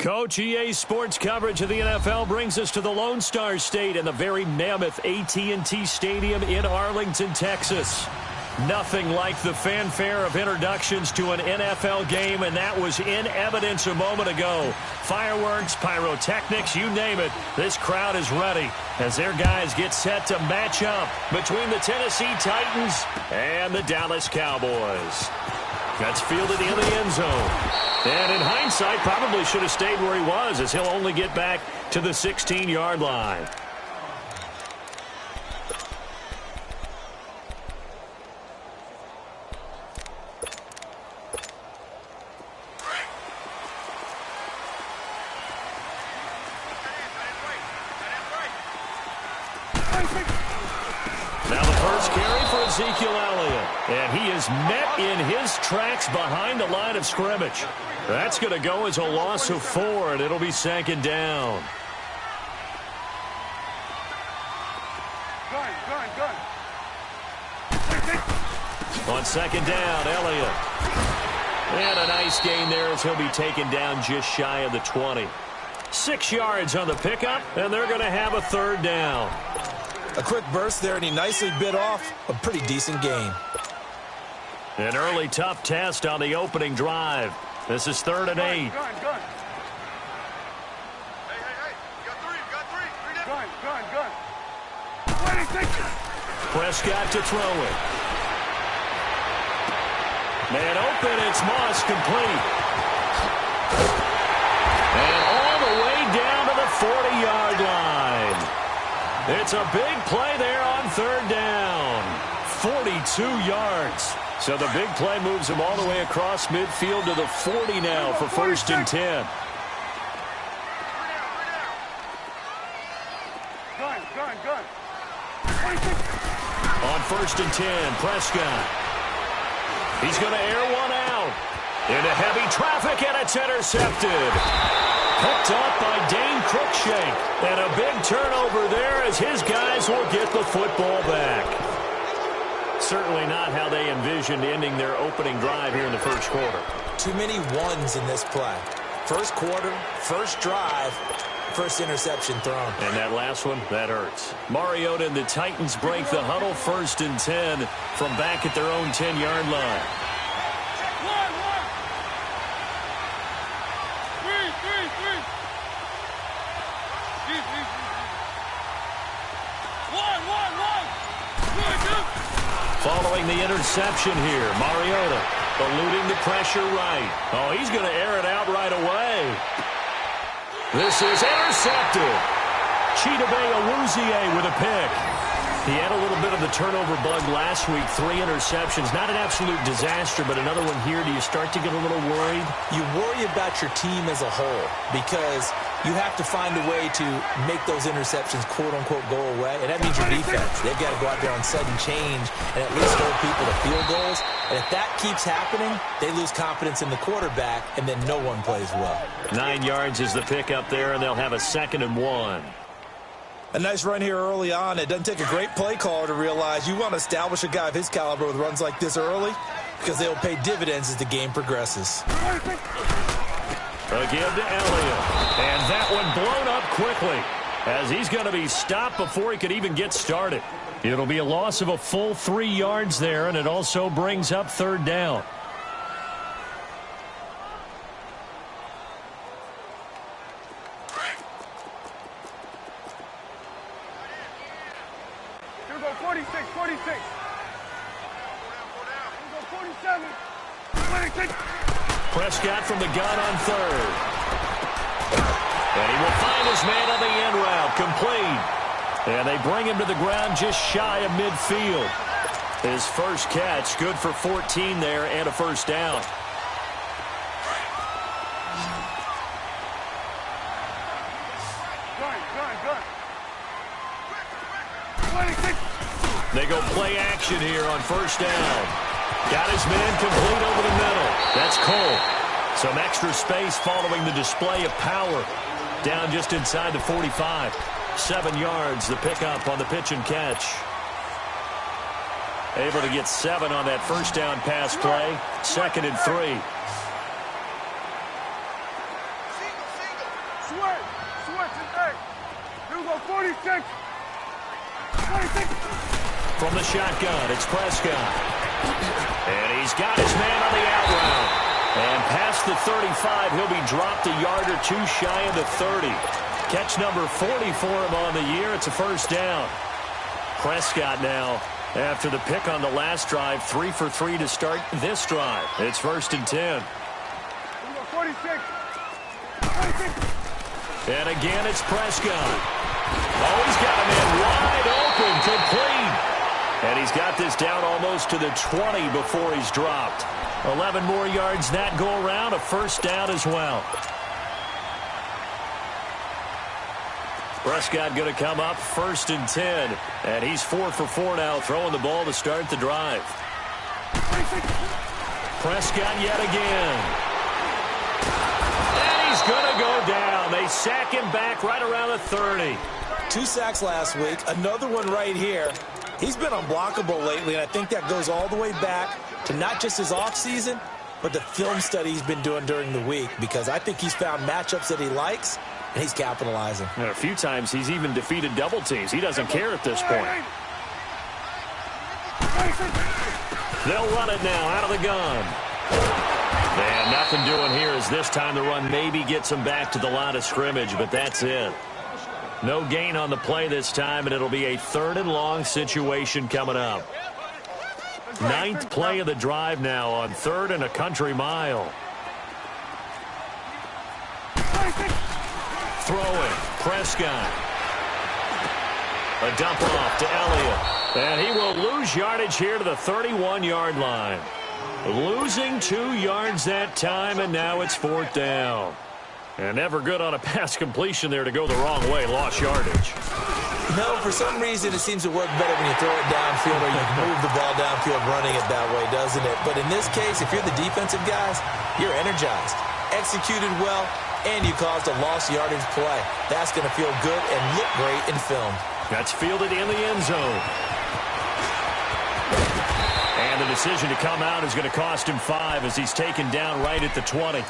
Coach, EA Sports coverage of the NFL brings us to the Lone Star State and the very mammoth AT&T Stadium in Arlington, Texas. Nothing like the fanfare of introductions to an NFL game, and that was in evidence a moment ago. Fireworks, pyrotechnics, you name it. This crowd is ready as their guys get set to match up between the Tennessee Titans and the Dallas Cowboys. That's fielded in the end zone. And in hindsight, probably should have stayed where he was, as he'll only get back to the 16-yard line. Now the first carry for Ezekiel Elliott. And he is met in his tracks behind the line of scrimmage. That's going to go as a loss of 4, and it'll be second down. On second down, Elliott. And a nice gain there as he'll be taken down just shy of the 20. 6 yards on the pickup, and they're going to have a third down. A quick burst there, and he nicely bit off a pretty decent gain. An early tough test on the opening drive. This is 3rd and 8. Hey, you got 3. Prescott to throw it. Man open, it's Moss, complete. And all the way down to the 40-yard line. It's a big play there on 3rd down. 42 yards. So the big play moves him all the way across midfield to the 40 now for 1st and 10. Gun. On 1st and 10, Prescott. He's going to air one out. Into heavy traffic, and it's intercepted. Picked up by Dane Cruikshank. And a big turnover there as his guys will get the football back. Certainly not how they envisioned ending their opening drive here in the first quarter. Too many ones in this play. First quarter, first drive, first interception thrown. And that last one, that hurts. Mariota and the Titans break the huddle, 1st and 10 from back at their own 10-yard line. Following the interception here, Mariota eluding the pressure right. Oh, he's going to air it out right away. This is intercepted. Chidobe Awuzie with a pick. He had a little bit of the turnover bug last week, 3 interceptions. Not an absolute disaster, but another one here. Do you start to get a little worried? You worry about your team as a whole because you have to find a way to make those interceptions, quote-unquote, go away. And that means your defense. They've got to go out there on sudden change and at least hold people to field goals. And if that keeps happening, they lose confidence in the quarterback, and then no one plays well. 9 yards is the pickup there, and they'll have a 2nd and 1. A nice run here early on. It doesn't take a great play caller to realize you want to establish a guy of his caliber with runs like this early because they'll pay dividends as the game progresses. Again to Elliott. And that one blown up quickly as he's going to be stopped before he could even get started. It'll be a loss of a full 3 yards there, and it also brings up 3rd down. Here we go, 46. Here we go, 47. 26. Prescott from the gun on 3rd. And he will find his man on the end route, complete. And they bring him to the ground just shy of midfield. His first catch, good for 14 there and a 1st down. They go play action here on 1st down. Got his man complete over the middle. That's Cole. Some extra space following the display of power. Down just inside the 45. 7 yards, the pickup on the pitch and catch. Able to get 7 on that 1st down pass play. 2nd and 3. 26. 26. From the shotgun, it's Prescott. And he's got his man on the out route. And past the 35, he'll be dropped a yard or two shy of the 30. Catch number 40 for him on the year. It's a first down. Prescott now, after the pick on the last drive, 3 for 3 to start this drive. It's 1st and 10. 46. 26. And again, it's Prescott. Oh, he's got a man wide open, complete. And he's got this down almost to the 20 before he's dropped. 11 more yards that go around, a first down as well. Prescott going to come up 1st and 10. And he's 4 for 4 now, throwing the ball to start the drive. 26. Prescott yet again. And he's going to go down. They sack him back right around the 30. 2 sacks last week, another one right here. He's been unblockable lately, and I think that goes all the way back to not just his offseason, but the film study he's been doing during the week, because I think he's found matchups that he likes, and he's capitalizing. And a few times he's even defeated double teams. He doesn't care at this point. They'll run it now out of the gun. And nothing doing here as this time the run maybe gets him back to the line of scrimmage, but that's it. No gain on the play this time, and it'll be a 3rd and long situation coming up. 9th play of the drive now on 3rd and a country mile. Throwing, Prescott. A dump off to Elliott. And he will lose yardage here to the 31-yard line. Losing 2 yards that time, and now it's 4th down. And never good on a pass completion there to go the wrong way. Lost yardage. No, for some reason it seems to work better when you throw it downfield or you move the ball downfield running it that way, doesn't it? But in this case, if you're the defensive guys, you're energized, executed well, and you caused a lost yardage play. That's going to feel good and look great in film. That's fielded in the end zone. And the decision to come out is going to cost him 5 as he's taken down right at the 20.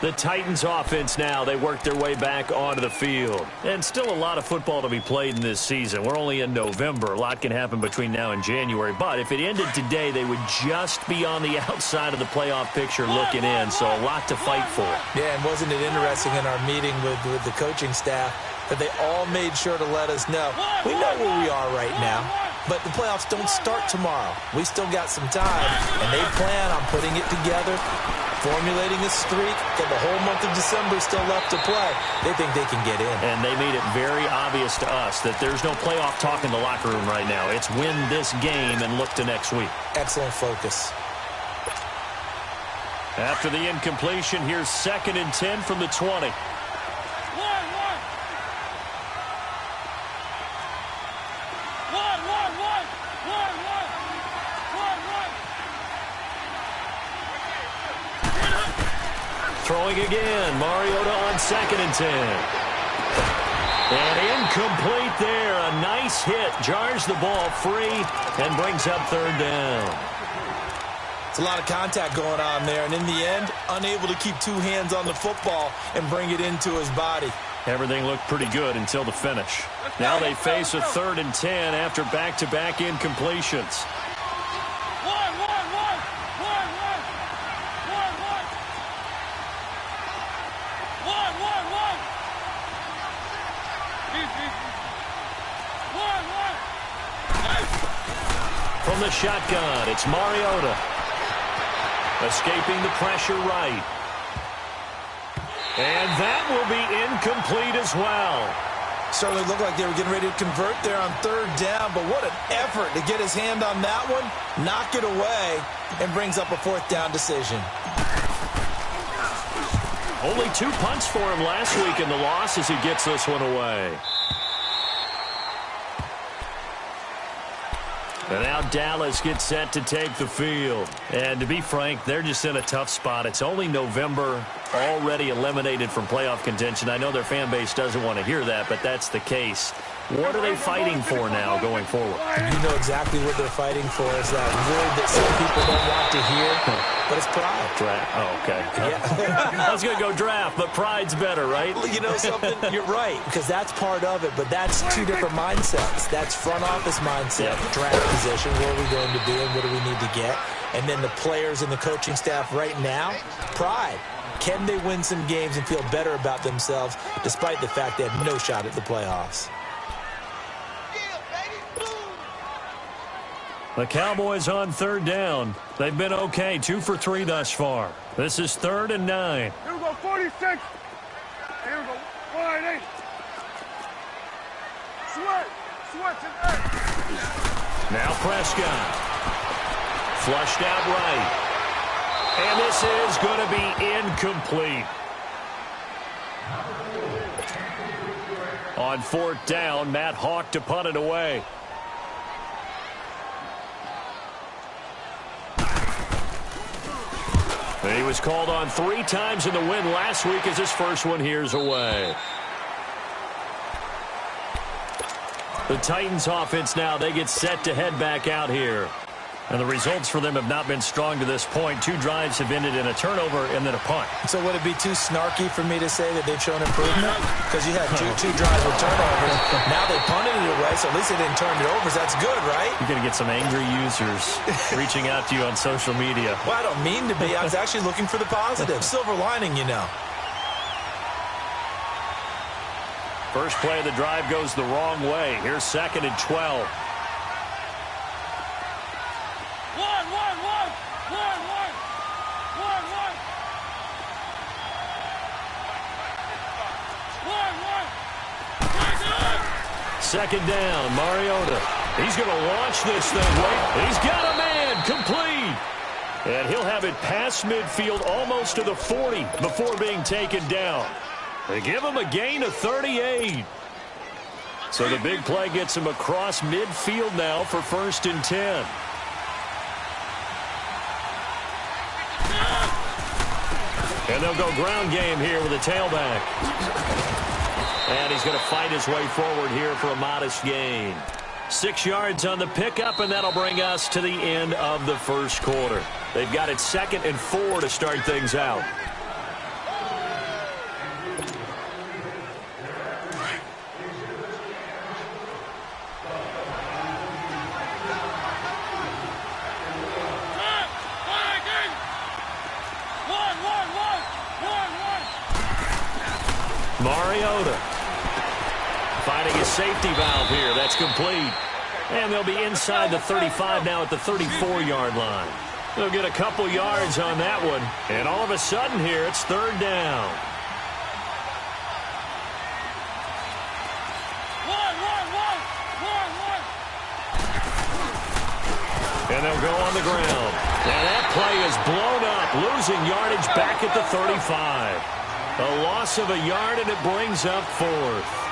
The Titans offense now, they work their way back onto the field. And still a lot of football to be played in this season. We're only in November. A lot can happen between now and January. But if it ended today, they would just be on the outside of the playoff picture looking in. So a lot to fight for. Yeah, and wasn't it interesting in our meeting with the coaching staff that they all made sure to let us know. We know where we are right now, but the playoffs don't start tomorrow. We still got some time, and they plan on putting it together, formulating a streak, got the whole month of December still left to play. They think they can get in. And they made it very obvious to us that there's no playoff talk in the locker room right now. It's win this game and look to next week. Excellent focus. After the incompletion, here's 2nd and 10 from the 20. Throwing again, Mariota on 2nd and 10. And incomplete there. A nice hit. Jars the ball free and brings up 3rd down. It's a lot of contact going on there, and in the end, unable to keep 2 hands on the football and bring it into his body. Everything looked pretty good until the finish. Now they face a 3rd and 10 after back-to-back incompletions. From the shotgun, it's Mariota. Escaping the pressure right. And that will be incomplete as well. Certainly looked like they were getting ready to convert there on 3rd down, but what an effort to get his hand on that one, knock it away, and brings up a 4th down decision. Only 2 punts for him last week in the loss as he gets this one away. And now Dallas gets set to take the field. And to be frank, they're just in a tough spot. It's only November, already eliminated from playoff contention. I know their fan base doesn't want to hear that, but that's the case. What are they fighting for now going forward? You know exactly what they're fighting for. Is that word that some people don't want to hear, but it's pride. Draft. Oh, okay. Yeah. I was going to go draft, but pride's better, right? You know something? You're right, because that's part of it, but that's two different mindsets. That's front office mindset, draft position, where are we going to be and what do we need to get? And then the players and the coaching staff right now, pride. Can they win some games and feel better about themselves despite the fact they have no shot at the playoffs? The Cowboys on third down. They've been okay, 2 for 3 thus far. This is 3rd and 9. Here we go, 46. Here we go, 198. Sweat to the edge. Now Prescott. Flushed out right. And this is going to be incomplete. On 4th down, Matt Hawk to punt it away. And he was called on 3 times in the win last week as his first one here's away. The Titans offense now, they get set to head back out here. And the results for them have not been strong to this point. 2 drives have ended in a turnover and then a punt. So would it be too snarky for me to say that they've shown improvement? Because you had two drives with turnovers. Now they punted it away, so at least they didn't turn it over. So that's good, right? You're going to get some angry users reaching out to you on social media. Well, I don't mean to be. I was actually looking for the positive. Silver lining, you know. First play of the drive goes the wrong way. Here's 2nd and 12. Second down, Mariota. He's going to launch this thing. He's got a man complete. And he'll have it past midfield almost to the 40 before being taken down. They give him a gain of 38. So the big play gets him across midfield now for 1st and 10. And they'll go ground game here with a tailback. And he's going to fight his way forward here for a modest gain. 6 yards on the pickup, and that'll bring us to the end of the first quarter. They've got it 2nd and 4 to start things out. Mariota finding his safety valve here. That's complete. And they'll be inside the 35 now at the 34-yard line. They'll get a couple yards on that one. And all of a sudden here, it's 3rd down. And they'll go on the ground. And that play is blown up, losing yardage back at the 35. A loss of a yard, and it brings up 4th.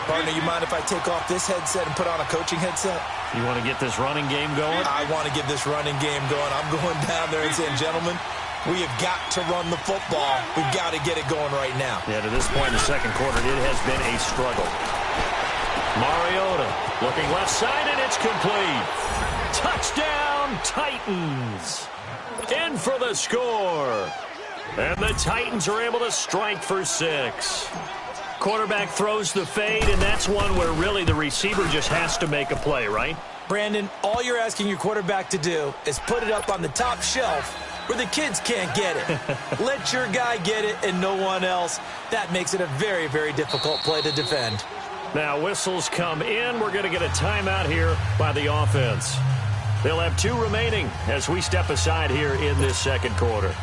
Partner, you mind if I take off this headset and put on a coaching headset? You want to get this running game going? I want to get this running game going. I'm going down there and saying, gentlemen, we have got to run the football. We've got to get it going right now. Yeah, to this point in the second quarter, it has been a struggle. Mariota looking left side, and it's complete. Touchdown, Titans. In for the score. And the Titans are able to strike for 6. Quarterback throws the fade, and that's one where really the receiver just has to make a play, right? Brandon, all you're asking your quarterback to do is put it up on the top shelf where the kids can't get it. Let your guy get it and no one else. That makes it a very, very difficult play to defend. Now whistles come in. We're going to get a timeout here by the offense. They'll have 2 remaining as we step aside here in this second quarter.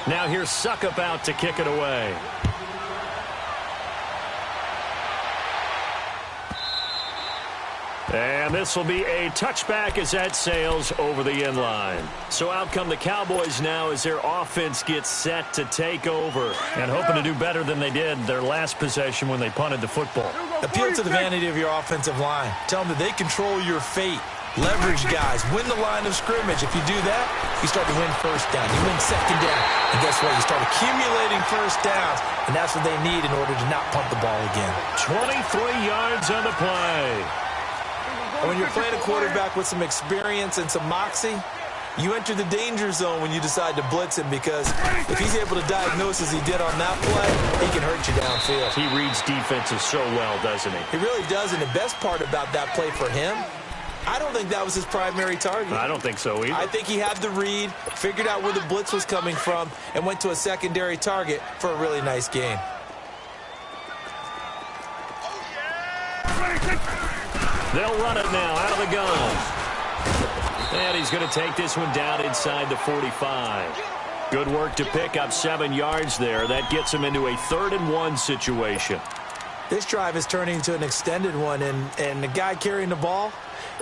Now here's Suckup out to kick it away. And this will be a touchback as that sails over the end line. So out come the Cowboys now as their offense gets set to take over and hoping to do better than they did their last possession when they punted the football. Appeal to the vanity of your offensive line. Tell them that they control your fate. leverage guys, win the line of scrimmage. If you do that, you start to win first down. You win second down. And guess what? You start accumulating first downs, and that's what they need in order to not punt the ball again. 23 yards on the play. And when you're playing a quarterback with some experience and some moxie, you enter the danger zone when you decide to blitz him, because if he's able to diagnose as he did on that play, he can hurt you downfield. He reads defenses so well, doesn't he? He really does, and the best part about that play for him, I don't think that was his primary target. I don't think so either. I think he had the read, figured out where the blitz was coming from, and went to a secondary target for a really nice game. They'll run it now out of the gun. And he's going to take this one down inside the 45. Good work to pick up 7 yards there. That gets him into a 3rd-and-1 situation. This drive is turning into an extended one, and the guy carrying the ball,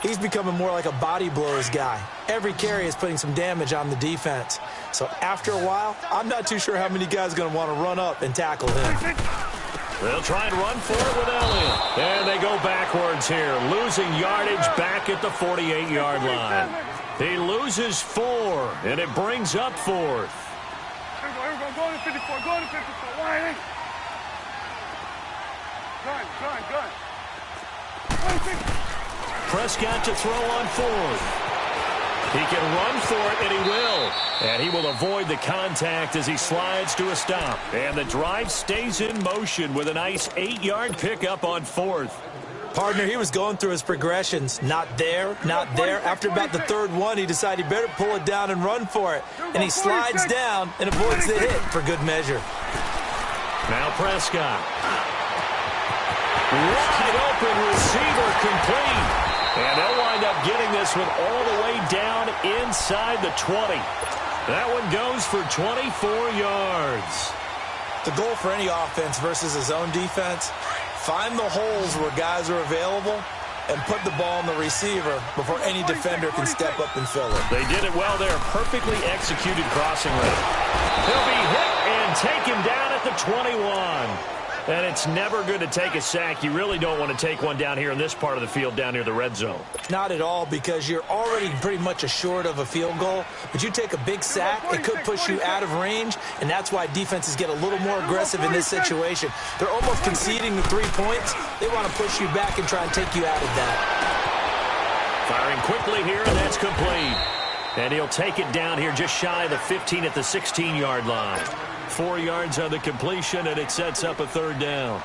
he's becoming more like a body blows guy. Every carry is putting some damage on the defense. So after a while, I'm not too sure how many guys are going to want to run up and tackle him. They'll try and run for it with Elliott. And they go backwards here, losing yardage back at the 48-yard line. He loses 4, and it brings up 4th. Here we go. Go to 54. Go to 54. Why? Gun. Prescott to throw on 4th. He can run for it, and he will. And he will avoid the contact as he slides to a stop. And the drive stays in motion with a nice 8-yard pickup on 4th. Partner, he was going through his progressions. Not there, not there. After about the 3rd one, he decided he better pull it down and run for it. And he slides down and avoids the hit for good measure. Now Prescott. Wide open receiver complete. And they'll wind up getting this one all the way down inside the 20. That one goes for 24 yards. The goal for any offense versus a zone defense, find the holes where guys are available and put the ball on the receiver before any defender can step up and fill it. They did it well there. Perfectly executed crossing route. He'll be hit and taken down at the 21. And it's never good to take a sack. You really don't want to take one down here in this part of the field down near the red zone. Not at all, because you're already pretty much assured of a field goal. But you take a big sack, it could push you out of range, and that's why defenses get a little more aggressive in this situation. They're almost conceding the 3 points. They want to push you back and try and take you out of that. Firing quickly here, and that's complete. And he'll take it down here just shy of the 15 at the 16-yard line. 4 yards on the completion, and it sets up a 3rd down.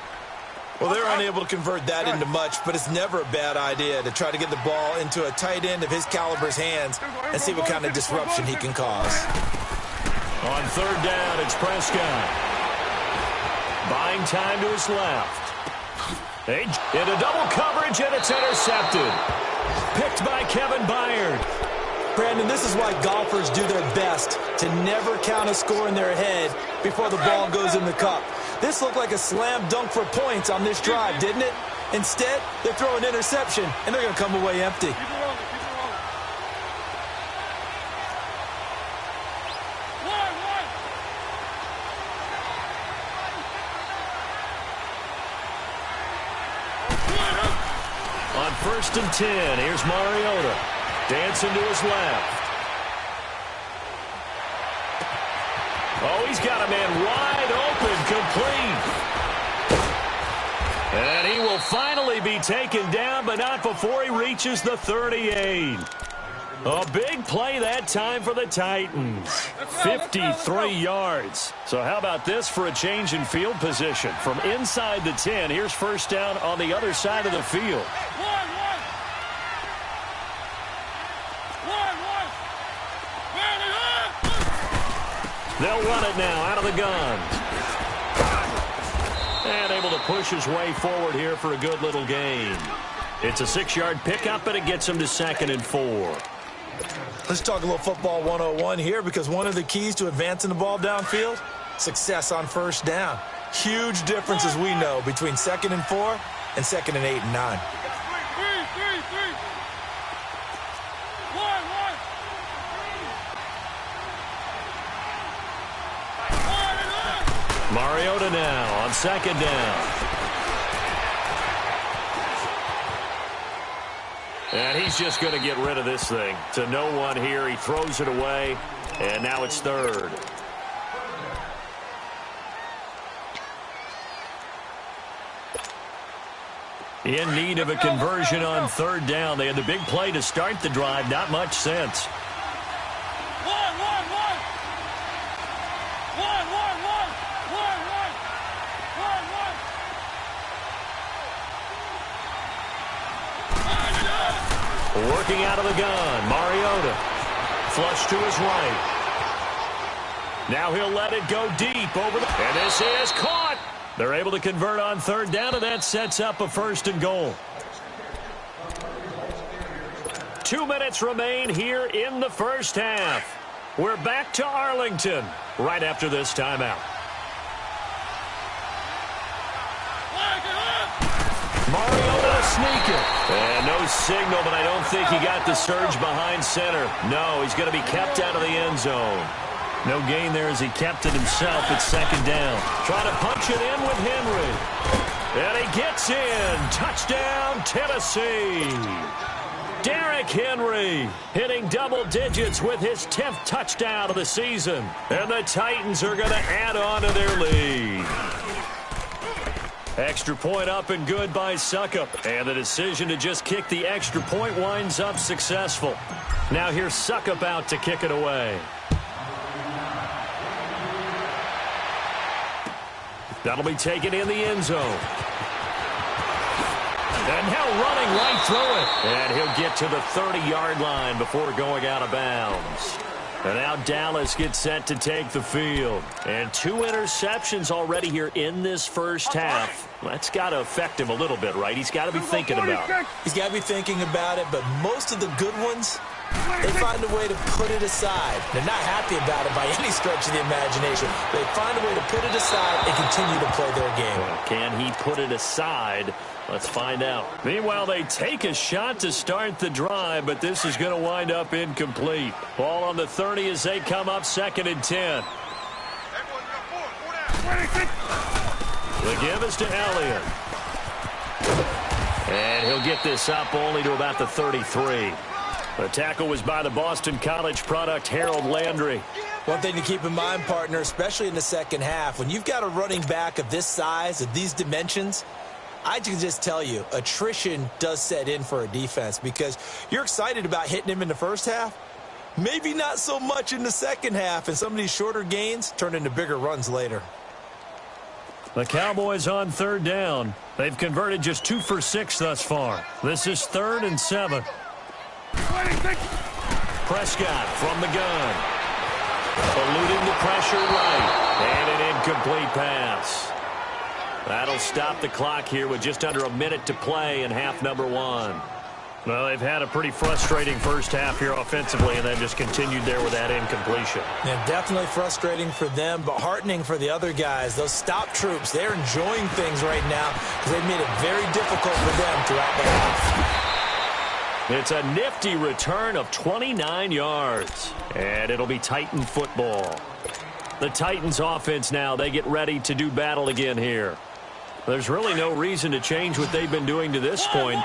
Well, they're unable to convert that into much, but it's never a bad idea to try to get the ball into a tight end of his caliber's hands and see what kind of disruption he can cause. On 3rd down, it's Prescott. Buying time to his left. Into double coverage, and it's intercepted. Picked by Kevin Byard. Brandon, this is why golfers do their best to never count a score in their head before the ball goes in the cup. This looked like a slam dunk for points on this drive, didn't it? Instead, they throw an interception, and they're going to come away empty. Keep it rolling. On 1st and 10, here's Mariota. Dancing to his left. Oh, he's got a man wide open, complete. And he will finally be taken down, but not before he reaches the 38. A big play that time for the Titans. 53 yards. So how about this for a change in field position? From inside the 10, here's 1st down on the other side of the field. They'll run it now out of the gun. And able to push his way forward here for a good little gain. It's a 6-yard pickup, and it gets him to 2nd and 4. Let's talk a little football 101 here, because one of the keys to advancing the ball downfield, success on 1st down. Huge difference, as we know, between 2nd and 4 and 2nd and 8 and 9. Mariota now on 2nd down. And he's just going to get rid of this thing. To no one here. He throws it away. And now it's third. In need of a conversion on third down. They had the big play to start the drive. Not much sense. Working out of the gun, Mariota. Flush to his right. Now he'll let it go deep over the... And this is caught. They're able to convert on third down, and that sets up a first and goal. 2 minutes remain here in the first half. We're back to Arlington right after this timeout. Mariota sneaking. And no signal, but I don't think he got the surge behind center. No, he's going to be kept out of the end zone. No gain there as he kept it himself at second down. Trying to punch it in with Henry. And he gets in. Touchdown, Tennessee. Derrick Henry hitting double digits with his 10th touchdown of the season. And the Titans are going to add on to their lead. Extra point up and good by Suckup. And the decision to just kick the extra point winds up successful. Now here's Suckup out to kick it away. That'll be taken in the end zone. And now running right through it. And he'll get to the 30-yard line before going out of bounds. And now Dallas gets set to take the field. And 2 interceptions already here in this first half. That's got to affect him a little bit, right? He's got to be thinking about it. He's got to be thinking about it, but most of the good ones, they find a way to put it aside. They're not happy about it by any stretch of the imagination. They find a way to put it aside and continue to play their game. Well, can he put it aside? Let's find out. Meanwhile, they take a shot to start the drive, but this is going to wind up incomplete. Ball on the 30 as they come up 2nd and 10. The give is to Elliott. And he'll get this up only to about the 33. The tackle was by the Boston College product, Harold Landry. One thing to keep in mind, partner, especially in the second half, when you've got a running back of this size, of these dimensions, I can just tell you, attrition does set in for a defense because you're excited about hitting him in the first half. Maybe not so much in the second half, and some of these shorter gains turn into bigger runs later. The Cowboys on third down. They've converted just 2 for 6 thus far. This is 3rd and 7. Prescott from the gun. Eluding the pressure right. And an incomplete pass. That'll stop the clock here with just under a minute to play in half number 1. Well, they've had a pretty frustrating first half here offensively, and then just continued there with that incompletion. Yeah, definitely frustrating for them, but heartening for the other guys. Those stop troops, they're enjoying things right now because they've made it very difficult for them throughout the half. It's a nifty return of 29 yards, and it'll be Titan football. The Titans offense now, they get ready to do battle again here. There's really no reason to change what they've been doing to this point.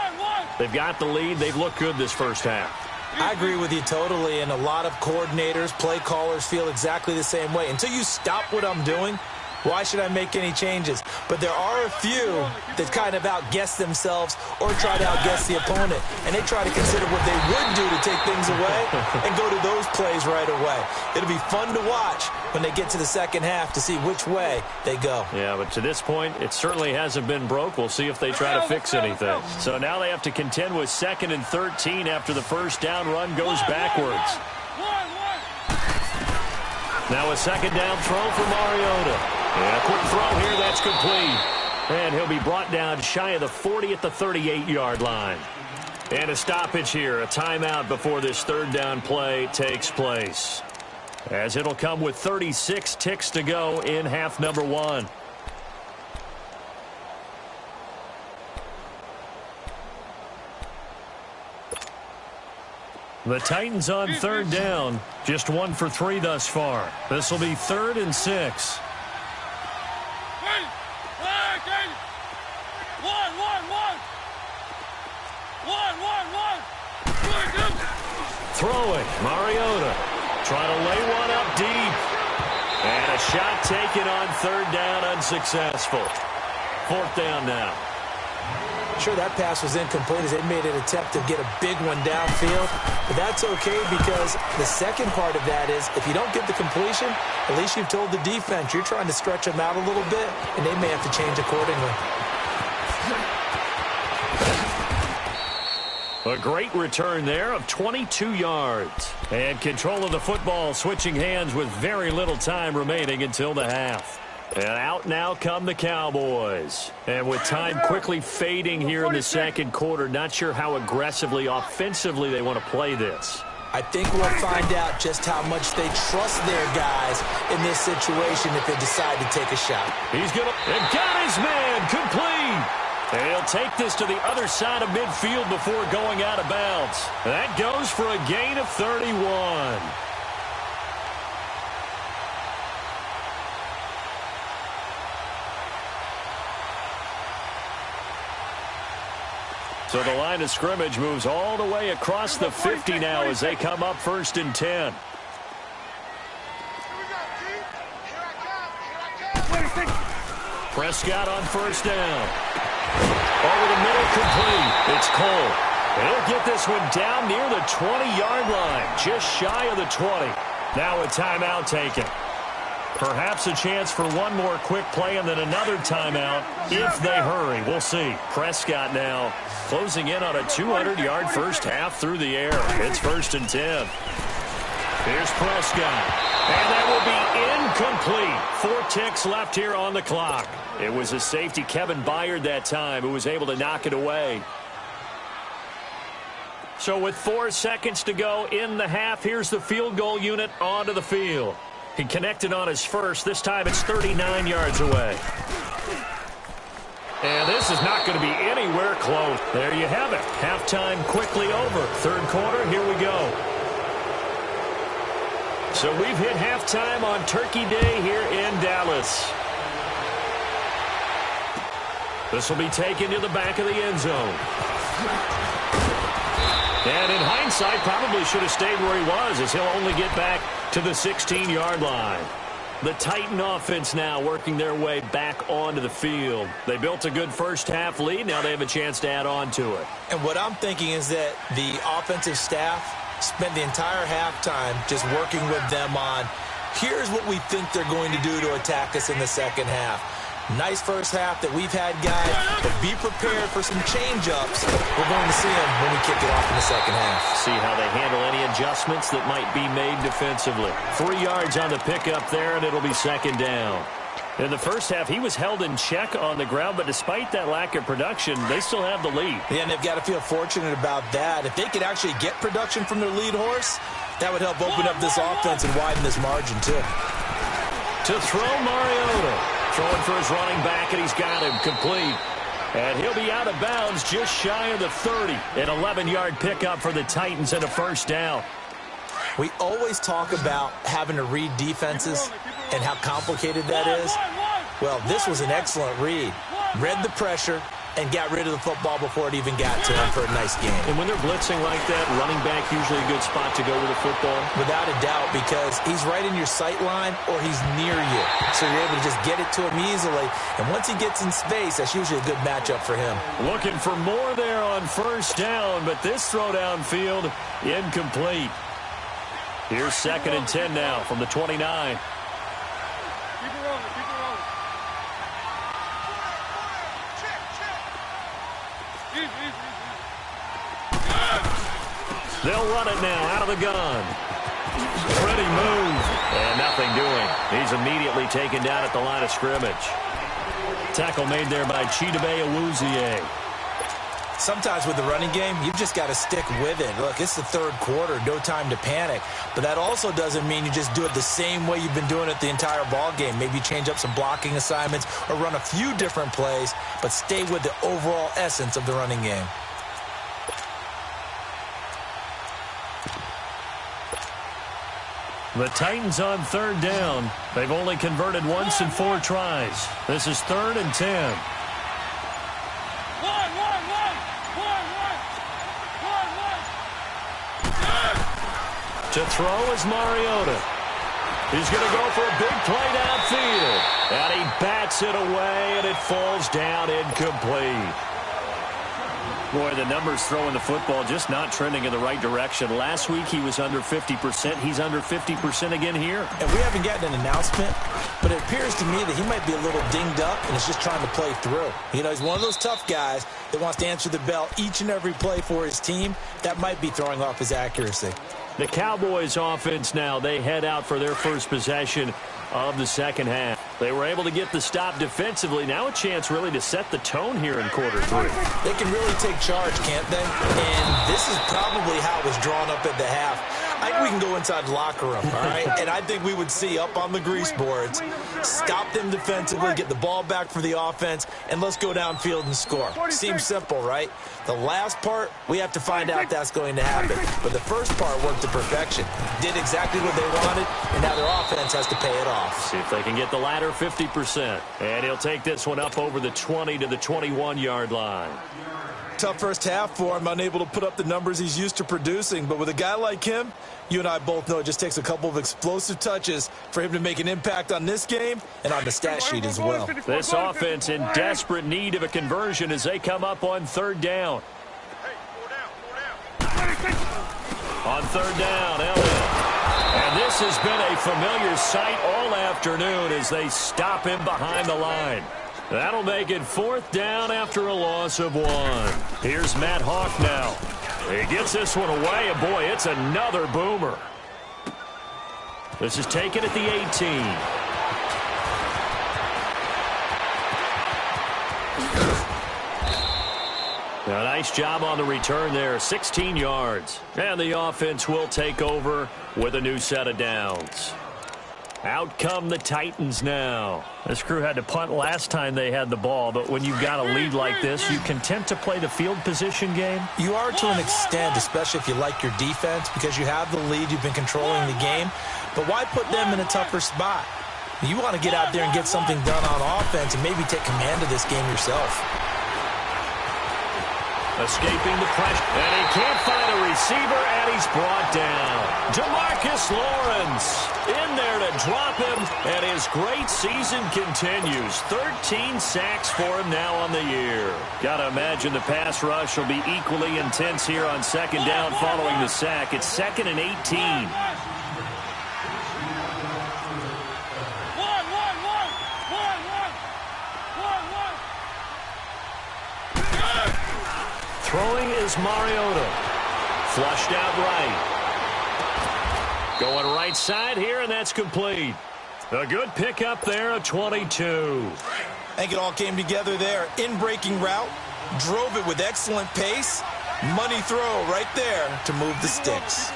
They've got the lead. They've looked good this first half. I agree with you totally, and a lot of coordinators, play callers feel exactly the same way. Until you stop what I'm doing, why should I make any changes? But there are a few that kind of outguess themselves or try to outguess the opponent, and they try to consider what they would do to take things away and go to those plays right away. It'll be fun to watch when they get to the second half to see which way they go. Yeah, but to this point, it certainly hasn't been broke. We'll see if they try to fix anything. So now they have to contend with 2nd and 13 after the first down run goes backwards. Now a 2nd down throw for Mariota. And a quick throw here, that's complete. And he'll be brought down shy of the 40 at the 38-yard line. And a stoppage here, a timeout before this 3rd down play takes place. As it'll come with 36 ticks to go in half number 1. The Titans on 3rd down, just 1 for 3 thus far. This will be 3rd and 6. Throwing, Mariota. Trying to lay one up deep. And a shot taken on third down, unsuccessful. Fourth down now. Sure, that pass was incomplete as they made an attempt to get a big one downfield. But that's okay because the second part of that is if you don't get the completion, at least you've told the defense you're trying to stretch them out a little bit, and they may have to change accordingly. A great return there of 22 yards. And control of the football switching hands with very little time remaining until the half. And out now come the Cowboys. And with time quickly fading here in the second quarter, not sure how aggressively, offensively they want to play this. I think we'll find out just how much they trust their guys in this situation if they decide to take a shot. He's going to... And got his man complete. And he'll take this to the other side of midfield before going out of bounds. That goes for a gain of 31. So the line of scrimmage moves all the way across the 50 now as they come up 1st and 10. Prescott on 1st down. Over the middle, complete. It's Cole. He'll get this one down near the 20-yard line, just shy of the 20. Now a timeout taken. Perhaps a chance for one more quick play and then another timeout if they hurry. We'll see. Prescott now closing in on a 200-yard first half through the air. It's 1st and 10. Here's Prescott. And that will be incomplete. 4 ticks left here on the clock. It was a safety, Kevin Byard, that time, who was able to knock it away. So with 4 seconds to go in the half, here's the field goal unit onto the field. He connected on his first. This time it's 39 yards away. And this is not going to be anywhere close. There you have it. Halftime quickly over. Third quarter, here we go. So we've hit halftime on Turkey Day here in Dallas. This will be taken to the back of the end zone. And in hindsight, probably should have stayed where he was as he'll only get back to the 16-yard line. The Titan offense now working their way back onto the field. They built a good first half lead. Now they have a chance to add on to it. And what I'm thinking is that the offensive staff spent the entire halftime just working with them on, here's what we think they're going to do to attack us in the second half. Nice first half that we've had, guys, but be prepared for some change-ups. We're going to see them when we kick it off in the second half. See how they handle any adjustments that might be made defensively. 3 yards on the pickup there, and it'll be second down. In the first half, he was held in check on the ground, but despite that lack of production, they still have the lead. Yeah, and they've got to feel fortunate about that. If they could actually get production from their lead horse, that would help open up this offense and widen this margin, too. To throw, Mariota. Throwing for his running back, and he's got him complete. And he'll be out of bounds just shy of the 30. An 11-yard pickup for the Titans and a first down. We always talk about having to read defenses and how complicated that is. Well, this was an excellent read. Read the pressure and got rid of the football before it even got to him for a nice game. And when they're blitzing like that, running back usually a good spot to go with the football? Without a doubt, because he's right in your sight line or he's near you. So you're able to just get it to him easily. And once he gets in space, that's usually a good matchup for him. Looking for more there on first down, but this throw downfield incomplete. Here's 2nd and 10 now from the 29. They'll run it now out of the gun. Pretty move. And nothing doing. He's immediately taken down at the line of scrimmage. Tackle made there by Chidobe Awuzie. Sometimes with the running game, you've just got to stick with it. Look, it's the third quarter, no time to panic. But that also doesn't mean you just do it the same way you've been doing it the entire ball game. Maybe change up some blocking assignments or run a few different plays, but stay with the overall essence of the running game. The Titans on third down. They've only converted once in 4 tries. This is 3rd and 10. To throw is Mariota. He's going to go for a big play downfield. And he bats it away, and it falls down incomplete. Boy, the numbers throwing the football just not trending in the right direction. Last week he was under 50%. He's under 50% again here. And we haven't gotten an announcement, but it appears to me that he might be a little dinged up and is just trying to play through. You know, he's one of those tough guys that wants to answer the bell each and every play for his team. That might be throwing off his accuracy. The Cowboys offense now, they head out for their first possession of the second half. They were able to get the stop defensively. Now a chance really to set the tone here in quarter three. They can really take charge, can't they? And this is probably how it was drawn up at the half. I think we can go inside the locker room, all right? And I think we would see up on the grease boards, stop them defensively, get the ball back for the offense, and let's go downfield and score. Seems simple, right? The last part, we have to find out that's going to happen. But the first part worked to perfection. Did exactly what they wanted, and now their offense has to pay it off. See if they can get the latter 50%. And he'll take this one up over the 20 to the 21-yard line. Tough first half for him, unable to put up the numbers he's used to producing. But with a guy like him, you and I both know it just takes a couple of explosive touches for him to make an impact on this game and on the stat sheet as well. This offense in desperate need of a conversion as they come up on third down. On third down, Elliott. And this has been a familiar sight all afternoon as they stop him behind the line. That'll make it fourth down after a loss of 1. Here's Matt Hawk now. He gets this one away, and boy, it's another boomer. This is taken at the 18. A nice job on the return there, 16 yards. And the offense will take over with a new set of downs. Out come the Titans now. This crew had to punt last time they had the ball, but when you've got a lead like this, you content to play the field position game? You are to an extent, especially if you like your defense, because you have the lead, you've been controlling the game. But why put them in a tougher spot? You want to get out there and get something done on offense and maybe take command of this game yourself. Escaping the pressure, and he can't find a receiver, and he's brought down. Demarcus Lawrence in there to drop him, and his great season continues. 13 sacks for him now on the year. Got to imagine the pass rush will be equally intense here on second down following the sack. It's 2nd and 18. Throwing is Mariota. Flushed out right. Going right side here, and that's complete. A good pickup there at 22. I think it all came together there. In-breaking route. Drove it with excellent pace. Money throw right there to move the sticks.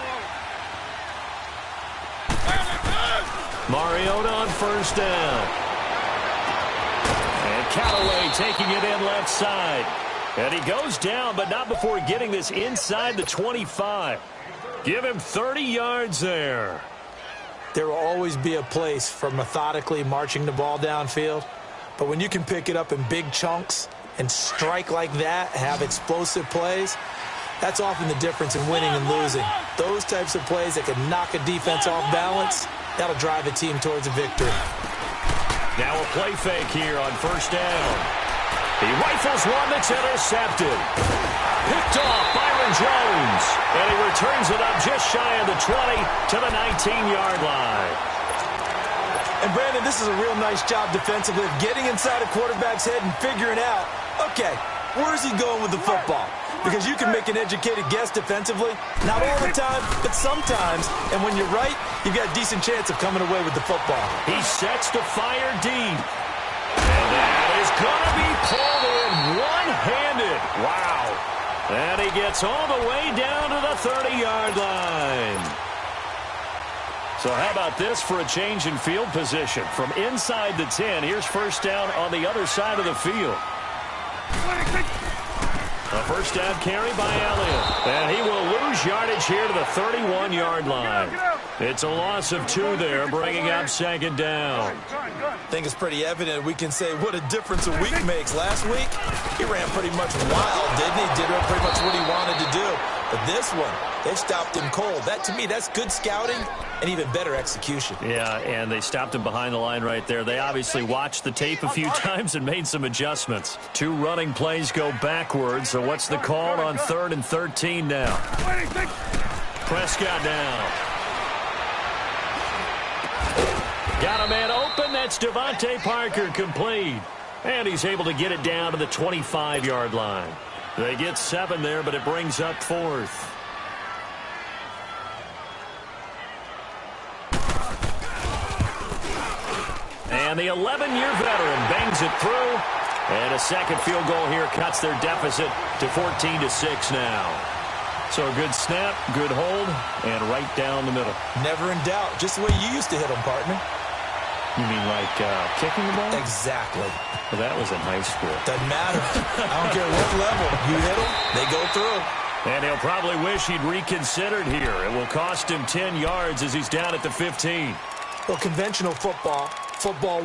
Mariota on first down. And Callaway taking it in left side. And he goes down, but not before getting this inside the 25. Give him 30 yards there. There will always be a place for methodically marching the ball downfield. But when you can pick it up in big chunks and strike like that, have explosive plays, that's often the difference in winning and losing. Those types of plays that can knock a defense off balance, that'll drive a team towards a victory. Now a play fake here on first down. He rifles one that's intercepted. Picked off Byron Jones. And he returns it up just shy of the 20 to the 19-yard line. And, Brandon, this is a real nice job defensively of getting inside a quarterback's head and figuring out, okay, where's he going with the football? Because you can make an educated guess defensively. Not all the time, but sometimes. And when you're right, you've got a decent chance of coming away with the football. He sets to fire deep. And that is going to be pulled in one-handed. Wow. And he gets all the way down to the 30-yard line. So how about this for a change in field position? From inside the 10, here's first down on the other side of the field. A first down carry by Elliott. And he will lose yardage here to the 31-yard line. It's a loss of 2 there, bringing up second down. I think it's pretty evident we can say what a difference a week makes. Last week, he ran pretty much wild, didn't he? Did pretty much what he wanted to do. But this one, they've stopped him cold. That, to me, that's good scouting and even better execution. Yeah, and they stopped him behind the line right there. They obviously watched the tape a few times and made some adjustments. 2 running plays go backwards, so what's the call on 3rd and 13 now? Prescott down. Got a man open. That's Devontae Parker, complete. And he's able to get it down to the 25-yard line. They get 7 there, but it brings up 4th. And the 11-year veteran bangs it through. And a second field goal here cuts their deficit to 14-6 now. So a good snap, good hold, and right down the middle. Never in doubt. Just the way you used to hit them, partner. You mean like kicking the ball? Exactly. Well, that was in high school. Doesn't matter. I don't care what level. You hit them, they go through. And he'll probably wish he'd reconsidered here. It will cost him 10 yards as he's down at the 15. Well, conventional football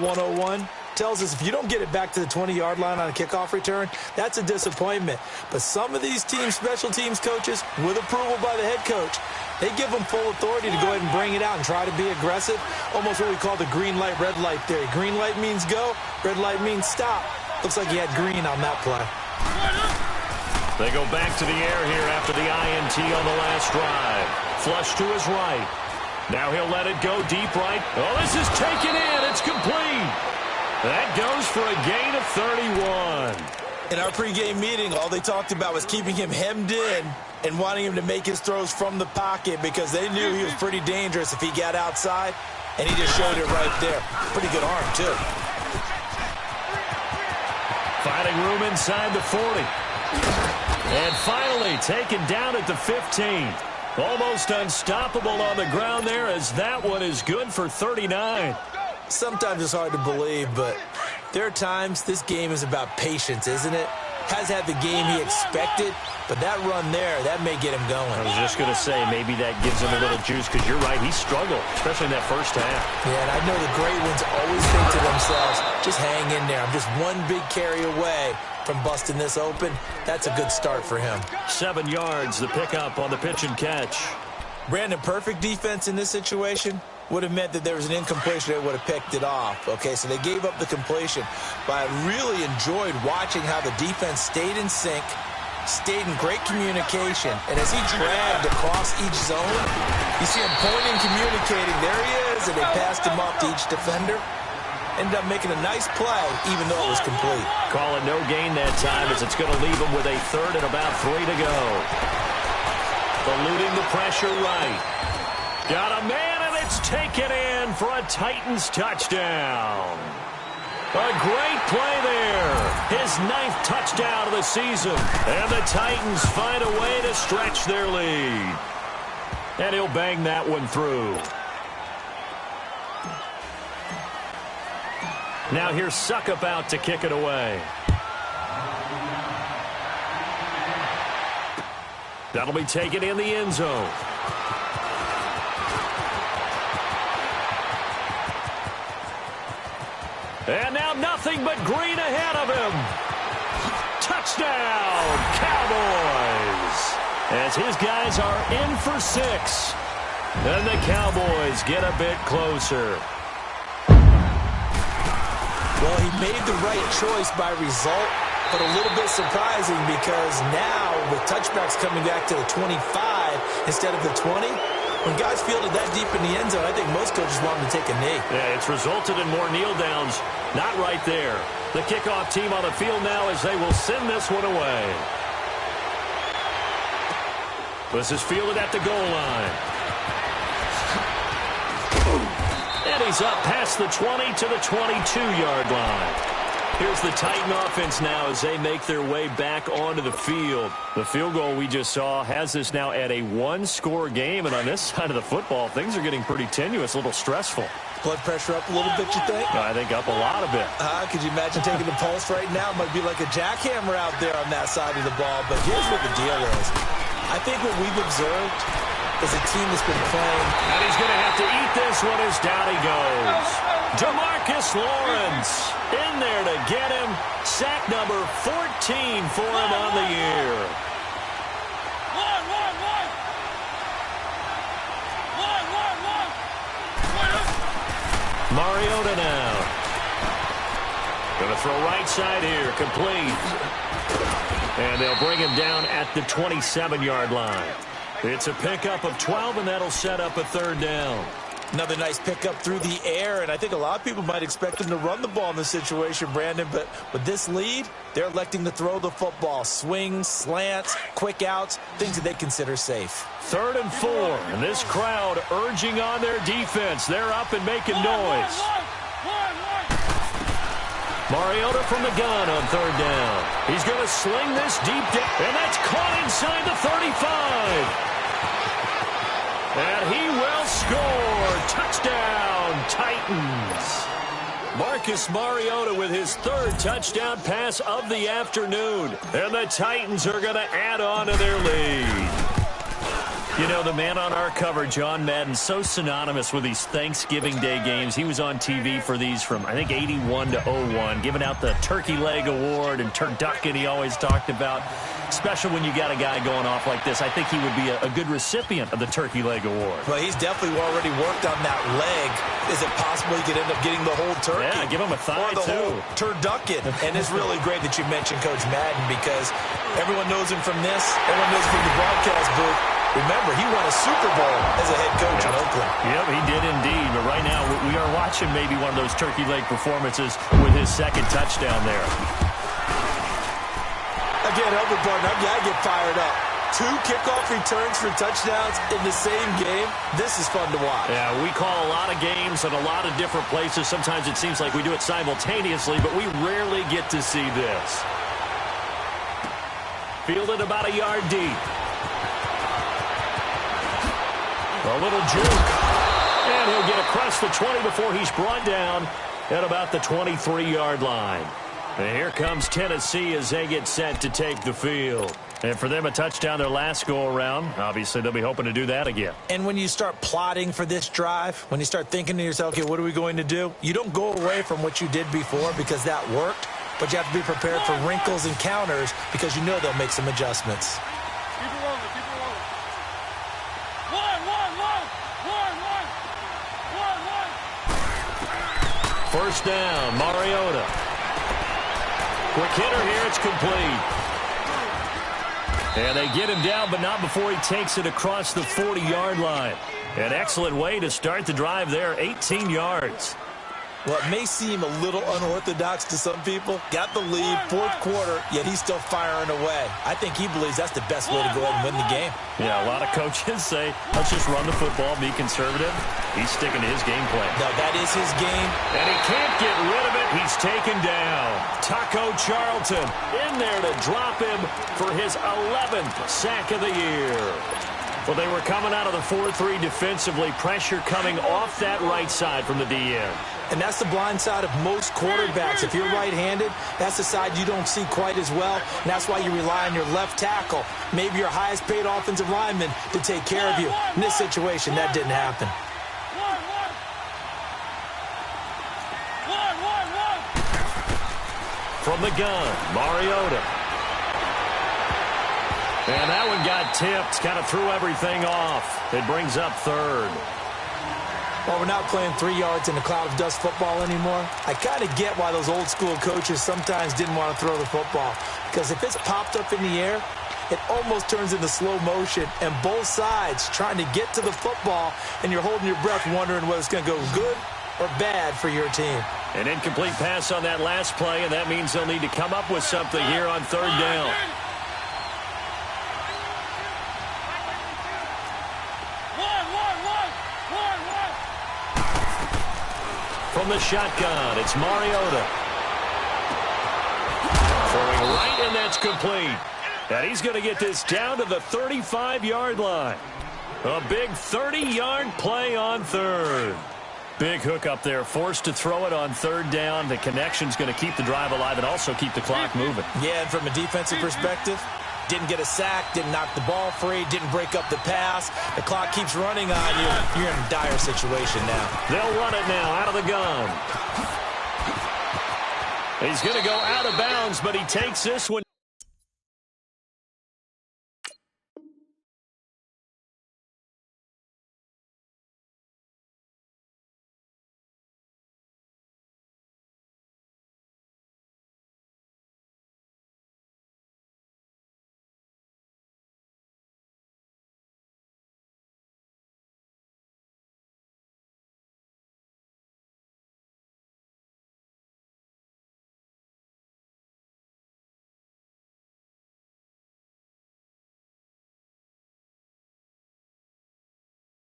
101, tells us if you don't get it back to the 20-yard line on a kickoff return, that's a disappointment. But some of these teams, special teams coaches, with approval by the head coach, they give them full authority to go ahead and bring it out and try to be aggressive. Almost what we call the green light, red light theory. Green light means go, red light means stop. Looks like he had green on that play. They go back to the air here after the INT on the last drive. Flush to his right. Now he'll let it go deep right. Oh, this is taken in. It's complete. That goes for a gain of 31. In our pregame meeting, all they talked about was keeping him hemmed in and wanting him to make his throws from the pocket because they knew he was pretty dangerous if he got outside, and he just showed it right there. Pretty good arm, too. Finding room inside the 40. And finally taken down at the 15. Almost unstoppable on the ground there as that one is good for 39. Sometimes it's hard to believe, but there are times this game is about patience, isn't it? Has had the game he expected, but that run there, that may get him going. I was just going to say, maybe that gives him a little juice, because you're right, he struggled, especially in that first half. Yeah, and I know the great ones always think to themselves, just hang in there. I'm just one big carry away from busting this open. That's a good start for him. 7 yards, the pickup on the pitch and catch. Brandon, perfect defense in this situation would have meant that there was an incompletion. They would have picked it off. Okay, so they gave up the completion. But I really enjoyed watching how the defense stayed in sync, stayed in great communication. And as he dragged across each zone, you see him pointing, communicating. There he is, and they passed him off to each defender. Ended up making a nice play, even though it was complete. Call it no gain that time, as it's going to leave him with a 3rd and about 3 to go. Eluding the pressure right. Got a man, and it's taken in for a Titans touchdown. A great play there. His 9th touchdown of the season. And the Titans find a way to stretch their lead. And he'll bang that one through. Now here's Suckup out to kick it away. That'll be taken in the end zone. And now nothing but green ahead of him. Touchdown, Cowboys. As his guys are in for 6. And the Cowboys get a bit closer. Well, he made the right choice by result, but a little bit surprising because now with touchbacks coming back to the 25 instead of the 20, when guys fielded that deep in the end zone, I think most coaches want him to take a knee. Yeah, it's resulted in more kneel downs. Not right there. The kickoff team on the field now as they will send this one away. This is fielded at the goal line. And he's up past the 20 to the 22-yard line. Here's the Titan offense now as they make their way back onto the field. The field goal we just saw has this now at a 1-score game. And on this side of the football, things are getting pretty tenuous, a little stressful. Blood pressure up a little bit, you think? I think up a lot of it. Could you imagine taking the pulse right now? It might be like a jackhammer out there on that side of the ball. But here's what the deal is. I think what we've observed is a team that's been playing. And he's going to have to eat this one as down he goes. DeMarcus Lawrence in there to get him. Sack number 14 for him on the year. Mariota now. Going to throw right side here. Complete. And they'll bring him down at the 27-yard line. It's a pickup of 12, and that'll set up a third down. Another nice pickup through the air, and I think a lot of people might expect him to run the ball in this situation, Brandon, but with this lead, they're electing to throw the football. Swings, slants, quick outs, things that they consider safe. 3rd and 4, and this crowd urging on their defense. They're up and making noise. Mariota from the gun on 3rd down. He's going to sling this deep down, and that's caught inside the 35. And he will score. Touchdown, Titans. Marcus Mariota with his 3rd touchdown pass of the afternoon. And the Titans are going to add on to their lead. You know, the man on our cover, John Madden, so synonymous with these Thanksgiving Day games. He was on TV for these from, I think, 81 to 01, giving out the Turkey Leg Award and turducken he always talked about. Special when you got a guy going off like this. I think he would be a good recipient of the Turkey Leg Award. Well, he's definitely already worked on that leg. Is it possible he could end up getting the whole turkey? Yeah, give him a thigh, or the too. Whole turducken. And it's really great that you mentioned Coach Madden because everyone knows him from this. Everyone knows him from the broadcast booth. Remember, he won a Super Bowl as a head coach in Oakland. Yep, he did indeed. But right now, we are watching maybe one of those turkey leg performances with his 2nd touchdown there. Again, Elder Barton, I get fired up. 2 kickoff returns for touchdowns in the same game. This is fun to watch. Yeah, we call a lot of games in a lot of different places. Sometimes it seems like we do it simultaneously, but we rarely get to see this. Fielded about a yard deep. A little juke. And he'll get across the 20 before he's brought down at about the 23-yard line. And here comes Tennessee as they get set to take the field. And for them, a touchdown their last go-around. Obviously, they'll be hoping to do that again. And when you start plotting for this drive, when you start thinking to yourself, okay, what are we going to do? You don't go away from what you did before because that worked, but you have to be prepared for wrinkles and counters because you know they'll make some adjustments. Keep it rolling, keep it rolling. One. First down, Mariota. Quick hitter here, it's complete. And they get him down, but not before he takes it across the 40-yard line. An excellent way to start the drive there, 18 yards. Well, it may seem a little unorthodox to some people. Got the lead, 4th quarter, yet he's still firing away. I think he believes that's the best way to go ahead and win the game. Yeah, a lot of coaches say, let's just run the football, be conservative. He's sticking to his game plan. No, that is his game. And he can't get rid of it. He's taken down. Taco Charlton in there to drop him for his 11th sack of the year. Well, they were coming out of the 4-3 defensively. Pressure coming off that right side from the DN. And that's the blind side of most quarterbacks. If you're right-handed, that's the side you don't see quite as well. And that's why you rely on your left tackle, maybe your highest-paid offensive lineman, to take care of you. In this situation, that didn't happen. From the gun, Mariota. And that one got tipped, kind of threw everything off. It brings up 3rd. Well, we're not playing 3 yards in a cloud of dust football anymore. I kind of get why those old-school coaches sometimes didn't want to throw the football. Because if it's popped up in the air, it almost turns into slow motion. And both sides trying to get to the football, and you're holding your breath wondering whether it's going to go good or bad for your team. An incomplete pass on that last play, and that means they'll need to come up with something here on 3rd down. From the shotgun, it's Mariota. Throwing right, and that's complete. And he's going to get this down to the 35-yard line. A big 30-yard play on 3rd. Big hook up there, forced to throw it on 3rd down. The connection's going to keep the drive alive and also keep the clock moving. Yeah, and from a defensive perspective, didn't get a sack, didn't knock the ball free, didn't break up the pass. The clock keeps running on you. You're in a dire situation now. They'll run it now out of the gun. He's going to go out of bounds, but he takes this one.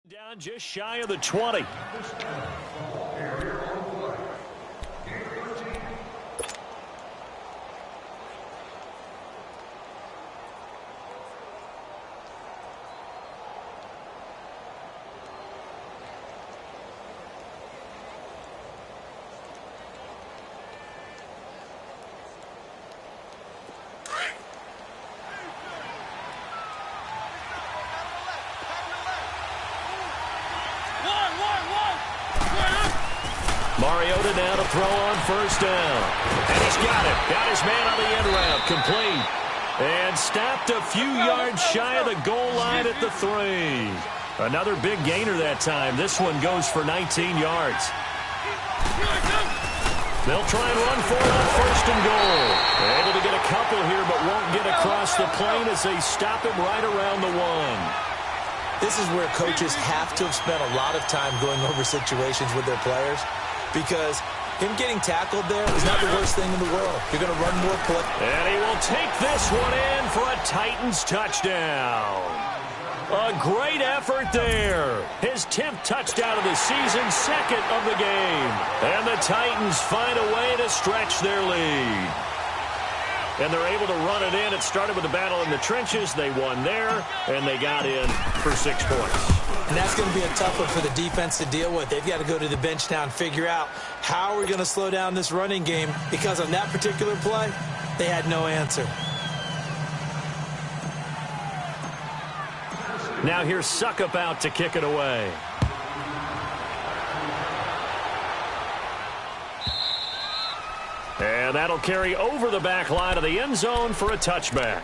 Down just shy of the 20. Mariota now to throw on first down. And he's got it. Got his man on the end route. Complete. And stopped a few yards shy of the goal line at the 3. Another big gainer that time. This one goes for 19 yards. They'll try and run for it on first and goal. Able to get a couple here, but won't get across the plane as they stop him right around the 1. This is where coaches have to have spent a lot of time going over situations with their players, because him getting tackled there is not the worst thing in the world. You're going to run more play. And he will take this one in for a Titans touchdown. A great effort there. His 10th touchdown of the season, 2nd of the game. And the Titans find a way to stretch their lead. And they're able to run it in. It started with a battle in the trenches. They won there, and they got in for 6 points. And that's going to be a tough one for the defense to deal with. They've got to go to the bench now and figure out how we're going to slow down this running game, because on that particular play, they had no answer. Now here's Suckup out to kick it away. And that'll carry over the back line of the end zone for a touchback.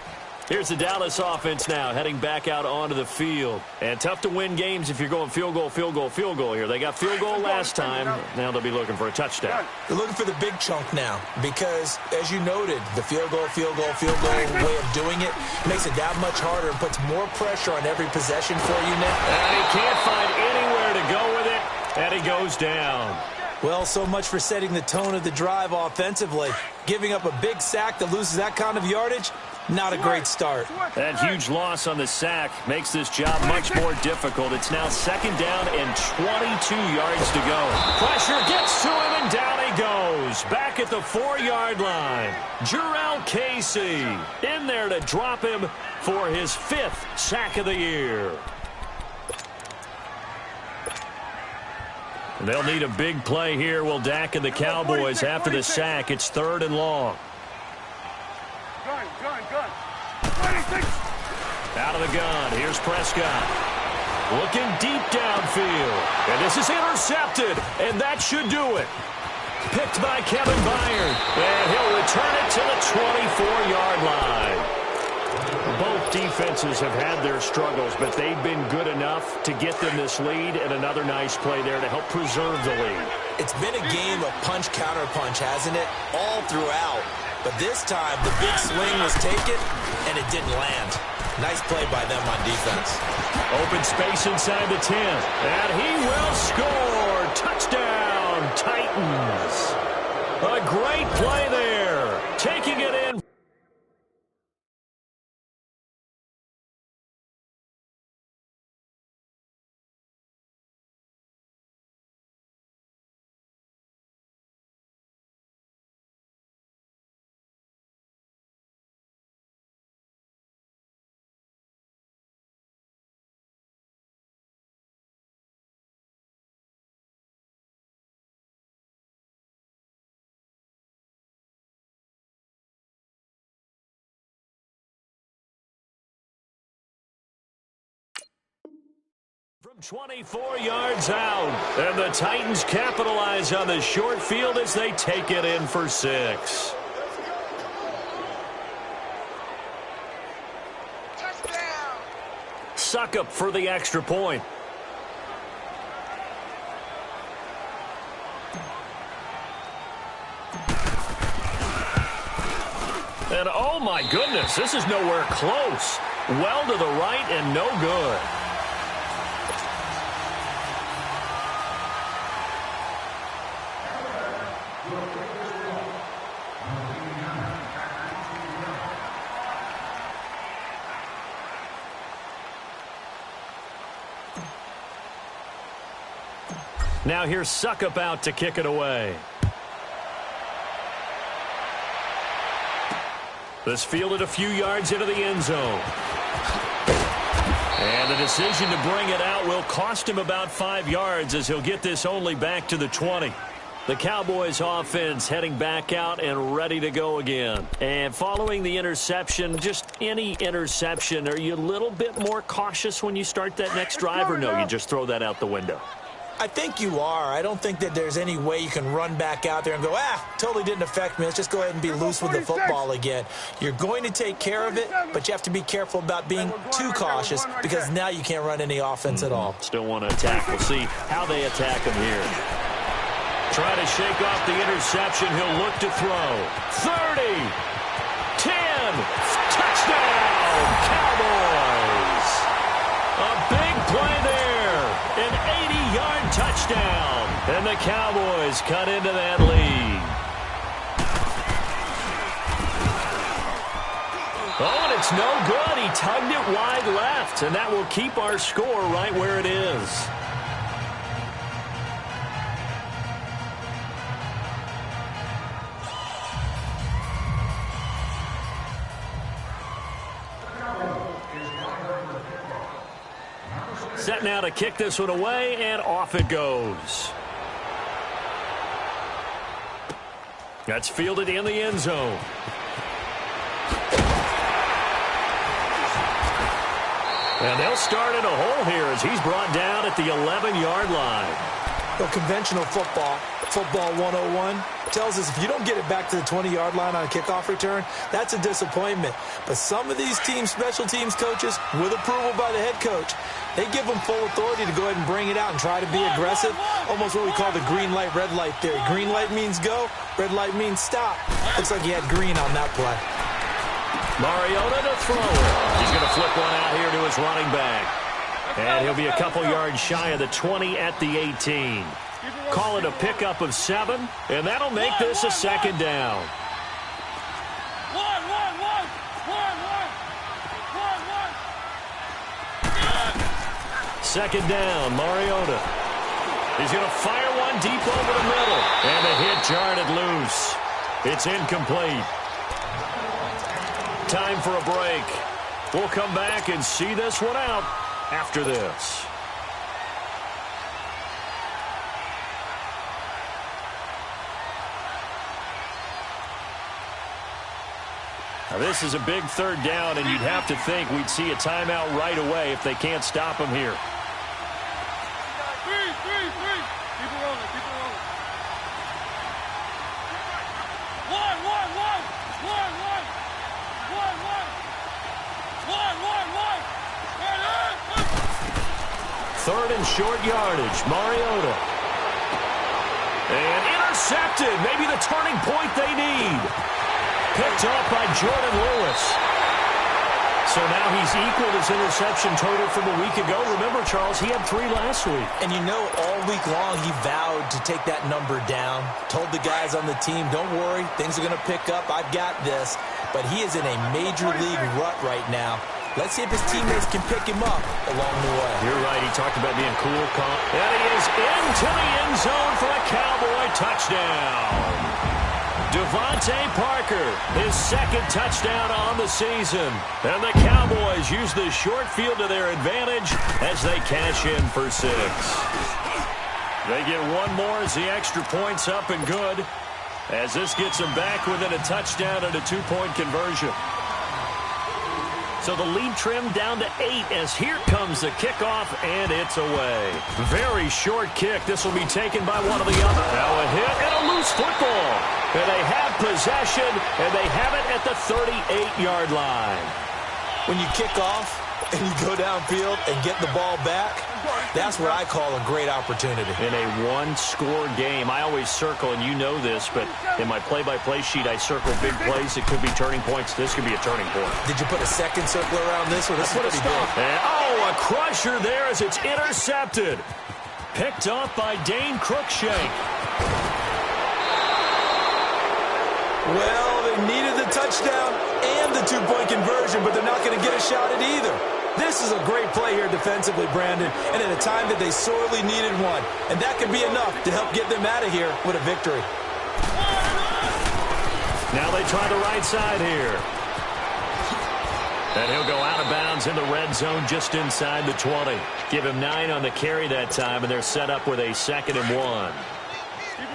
Here's the Dallas offense now heading back out onto the field. And tough to win games if you're going field goal, field goal, field goal here. They got field goal last time. Now they'll be looking for a touchdown. They're looking for the big chunk now because, as you noted, the field goal way of doing it makes it that much harder and puts more pressure on every possession for you, Nick. And he can't find anywhere to go with it, and he goes down. Well, so much for setting the tone of the drive offensively. Giving up a big sack that loses that kind of yardage, not a great start. That huge loss on the sack makes this job much more difficult. It's now 2nd down and 22 yards to go. Pressure gets to him, and down he goes. Back at the 4-yard line. Jarrell Casey in there to drop him for his 5th sack of the year. They'll need a big play here, will Dak and the Cowboys after the sack. It's 3rd and long. Gun. Out of the gun. Here's Prescott. Looking deep downfield. And this is intercepted. And that should do it. Picked by Kevin Byard. And he'll return it to the 24-yard line. Both defenses have had their struggles, but they've been good enough to get them this lead, and another nice play there to help preserve the lead. It's been a game of punch-counter-punch, hasn't it? All throughout. But this time, the big swing was taken, and it didn't land. Nice play by them on defense. Open space inside the 10. And he will score. Touchdown, Titans. A great play there. Taking it in. From 24 yards out, and the Titans capitalize on the short field as they take it in for 6. Touchdown! Suckup for the extra point. And oh my goodness, this is nowhere close. Well to the right and no good. Now here's Suckup out to kick it away. This fielded a few yards into the end zone. And the decision to bring it out will cost him about 5 yards as he'll get this only back to the 20. The Cowboys offense heading back out and ready to go again. And following the interception, just any interception, are you a little bit more cautious when you start that next drive, or no, you just throw that out the window? I think you are. I don't think that there's any way you can run back out there and go, totally didn't affect me. Let's just go ahead and be loose with the football again. You're going to take care of it, but you have to be careful about being too cautious because now you can't run any offense at all. Still want to attack. We'll see how they attack him here. Try to shake off the interception. He'll look to throw. 30, 10, touchdown, Cowboys. A big play there, an 80-yard touchdown, and the Cowboys cut into that lead. Oh, and it's no good. He tugged it wide left, and that will keep our score right where it is. Set now to kick this one away, and off it goes. That's fielded in the end zone. And they'll start in a hole here as he's brought down at the 11-yard line. Well, conventional football 101, tells us if you don't get it back to the 20-yard line on a kickoff return, that's a disappointment. But some of these teams, special teams coaches, with approval by the head coach, they give them full authority to go ahead and bring it out and try to be aggressive, almost what we call the green light, red light theory. Green light means go, red light means stop. Looks like he had green on that play. Mariota to throw it. He's going to flip one out here to his running back. And he'll be a couple yards shy of the 20 at the 18. Call it a pickup of 7, and that'll make this a second down. Second down, Mariota. He's going to fire one deep over the middle. And the hit jarred it loose. It's incomplete. Time for a break. We'll come back and see this one out after this. Now this is a big third down, and you'd have to think we'd see a timeout right away if they can't stop him here. Keep it rolling. Third and short yardage, Mariota. And intercepted, maybe the turning point they need. Picked up by Jordan Lewis. So now he's equaled his interception total from a week ago. Remember, Charles, he had 3 last week. And you know, all week long he vowed to take that number down. Told the guys on the team, don't worry, things are going to pick up. I've got this. But he is in a major league rut right now. Let's see if his teammates can pick him up along the way. You're right. He talked about being cool, calm. And he is into the end zone for a Cowboy touchdown. Devontae Parker, his second touchdown on the season. And the Cowboys use the short field to their advantage as they cash in for 6. They get one more as the extra point's up and good, as this gets them back within a touchdown and a 2-point conversion. So the lead trimmed down to 8 as here comes the kickoff, and it's away. Very short kick. This will be taken by one of the other. Now a hit and a loose football. And they have possession, and they have it at the 38-yard line. When you kick off and you go downfield and get the ball back, that's what I call a great opportunity. In a one-score game, I always circle, and you know this, but in my play-by-play sheet, I circle big plays. It could be turning points. This could be a turning point. Did you put a second circle around this one? This is pretty big. And, a crusher there as it's intercepted. Picked up by Dane Cruikshank. Well, they needed the touchdown and the 2-point conversion, but they're not going to get a shot at either. This is a great play here defensively, Brandon, and at a time that they sorely needed one. And that could be enough to help get them out of here with a victory. Now they try the right side here. And he'll go out of bounds in the red zone just inside the 20. Give him 9 on the carry that time, and they're set up with a 2nd and 1.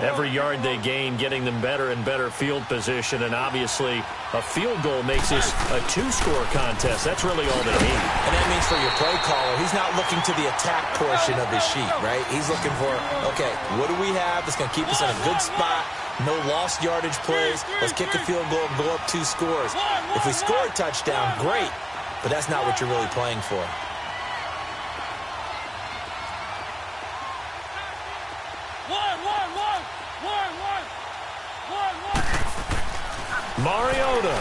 Every yard they gain, getting them better and better field position, and obviously a field goal makes this a 2-score contest. That's really all they need. And that means for your play caller, he's not looking to the attack portion of his sheet, right? He's looking for, okay, what do we have that's going to keep us in a good spot? No lost yardage plays. Let's kick a field goal and go up 2 scores. If we score a touchdown, great, but that's not what you're really playing for. Mariota.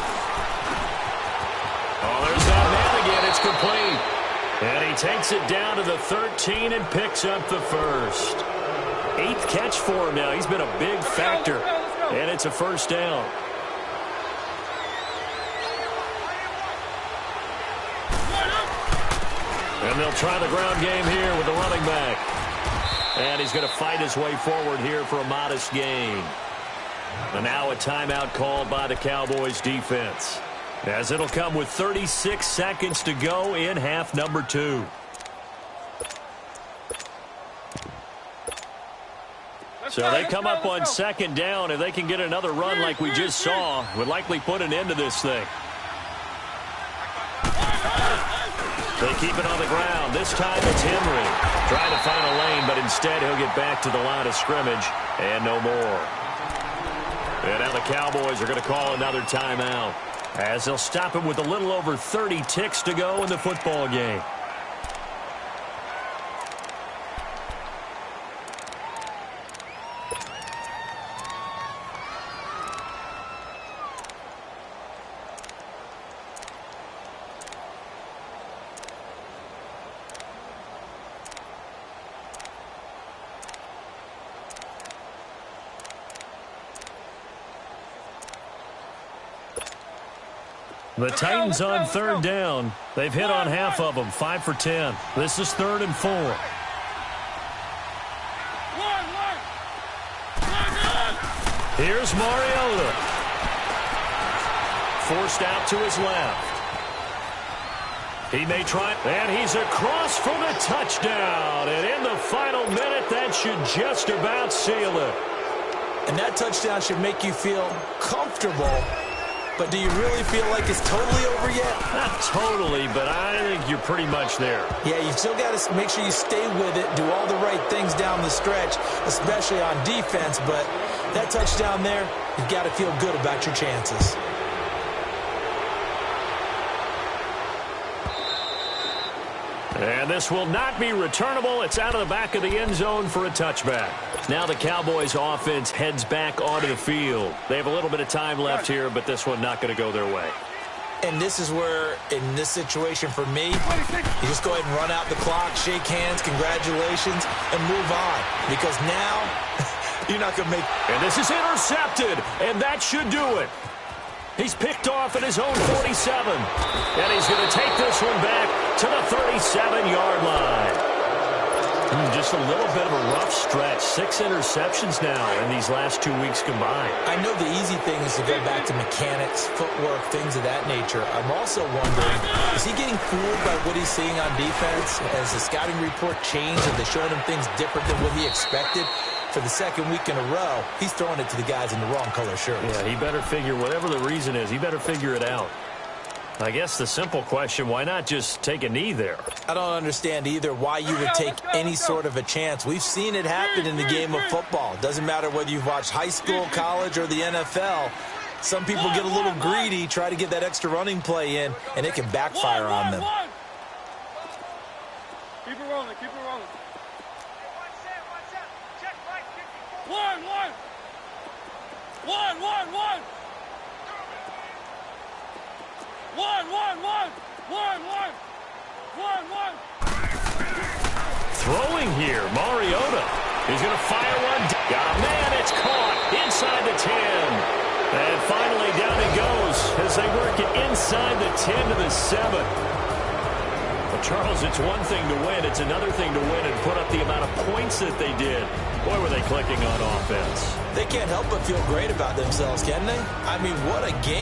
Oh, there's that man again. It's complete. And he takes it down to the 13 and picks up the first. 8th catch for him now. He's been a big factor. And it's a first down. And they'll try the ground game here with the running back. And he's going to fight his way forward here for a modest gain. And now a timeout called by the Cowboys defense, as it'll come with 36 seconds to go in half number 2. So they come up on 2nd down. If they can get another run like we just saw, would likely put an end to this thing. They keep it on the ground. This time it's Henry. Trying to find a lane, but instead he'll get back to the line of scrimmage and no more. And now the Cowboys are going to call another timeout, as they'll stop him with a little over 30 ticks to go in the football game. The Titans on 3rd down. They've hit on half of them, 5 for 10. This is 3rd and 4. Here's Mariota. Forced out to his left. He may try, and he's across for the touchdown. And in the final minute, that should just about seal it. And that touchdown should make you feel comfortable. But do you really feel like it's totally over yet? Not totally, but I think you're pretty much there. Yeah, you've still got to make sure you stay with it, do all the right things down the stretch, especially on defense. But that touchdown there, you've got to feel good about your chances. And this will not be returnable. It's out of the back of the end zone for a touchback. Now the Cowboys offense heads back onto the field. They have a little bit of time left here, but this one not going to go their way. And this is where, in this situation for me, you just go ahead and run out the clock, shake hands, congratulations, and move on. Because now, you're not going to make... And this is intercepted, and that should do it. He's picked off at his own 47. And he's going to take this one back to the 37-yard line. Just a little bit of a rough stretch. 6 interceptions now in these last 2 weeks combined. I know the easy thing is to go back to mechanics, footwork, things of that nature. I'm also wondering, is he getting fooled by what he's seeing on defense? Has the scouting report changed? Have they shown him things different than what he expected? For the 2nd week in a row, he's throwing it to the guys in the wrong color shirts. Yeah, he better figure, whatever the reason is, he better figure it out. I guess the simple question, why not just take a knee there? I don't understand either why you would take any sort of a chance. We've seen it happen in the game of football. Doesn't matter whether you've watched high school, college, or the NFL. Some people get a little greedy, try to get that extra running play in, and it can backfire on them. Keep it rolling, keep it rolling. Throwing here, Mariota. He's going to fire one. Got a man, it's caught inside the 10. And finally down he goes as they work it inside the 10 to the 7. The Charles, it's one thing to win. It's another thing to win and put up the amount of points that they did. Boy, were they clicking on offense. They can't help but feel great about themselves, can they? I mean, what a game.